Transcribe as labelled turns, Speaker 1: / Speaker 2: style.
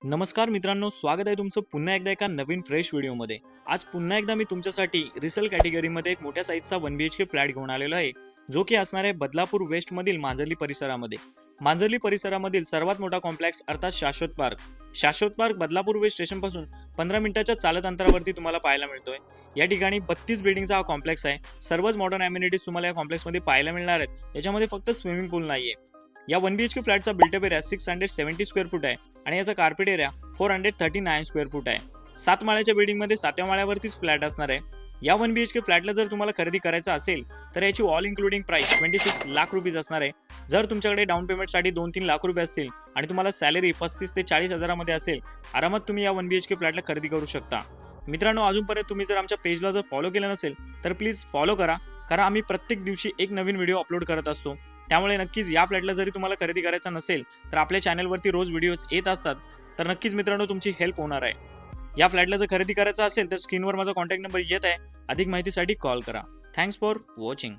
Speaker 1: नमस्कार मित्रांनो, स्वागत आहे तुमचं पुन्हा एकदा एका नवीन फ्रेश व्हिडिओमध्ये। आज पुन्हा एकदा मी तुमच्यासाठी रिसेल कॅटेगरीमध्ये एक मोठ्या साईजचा 1 BHK फ्लॅट घेऊन आलेलो आहे, जो की असणार आहे बदलापूर वेस्टमधील मांजर्ली परिसरामध्ये। मांजर्ली परिसरामधील सर्वात मोठा कॉम्प्लेक्स अर्थात शाश्वत पार्क। शाश्वत पार्क बदलापूर वेस्ट स्टेशनपासून 15 मिनिटाच्या चालत अंतरावरती तुम्हाला पाहायला मिळतोय। या ठिकाणी 32 बिल्डिंगचा हा कॉम्प्लेक्स आहे। सर्वच मॉडर्न अम्युनिटीज तुम्हाला या कॉम्प्लेक्समध्ये पाहायला मिळणार आहेत। याच्यामध्ये फक्त स्विमिंग पूल नाहीये। या 1 BHK फ्लॅटचा बिल्टअप एरिया 670 स्क्वेअर फूट आहे आणि याचा कार्पेट एरिया 439 स्क्वेअर फूट आहे। 7 माळ्याच्या बिल्डिंगमध्ये 7व्या माळ्यावरतीच फ्लॅट असणार आहे। या 1 BHK फ्लॅटला जर तुम्हाला खरेदी करायचा असेल तर याची ऑल इन्क्लुडिंग प्राइस 26 लाख रुपये असणार आहे। जर तुमच्याकडे डाऊन पेमेंटसाठी 2-3 लाख रुपये असतील आणि तुम्हाला सॅलरी 35 ते 40 हजारामध्ये असेल, आरामात तुम्ही या 1 BHK फ्लॅटला खरेदी करू शकता। मित्रांनो, अजूनपर्यंत तुम्ही जर आमच्या पेजला जर फॉलो केलं नसेल तर प्लीज फॉलो करा, कारण आम्ही प्रत्येक दिवशी एक नवीन व्हिडिओ अपलोड करत असतो। त्यामुळे नक्कीच या फ्लॅटला जरी तुम्हाला खरेदी करायचा नसेल तर आपल्या चॅनलवरती रोज व्हिडिओज येत असतात, तर नक्कीच मित्रांनो तुमची हेल्प होणार आहे। या फ्लॅटला जर खरेदी करायचा असेल तर स्क्रीनवर माझा कॉन्टॅक्ट नंबर येत आहे। अधिक माहितीसाठी कॉल करा। Thanks for watching.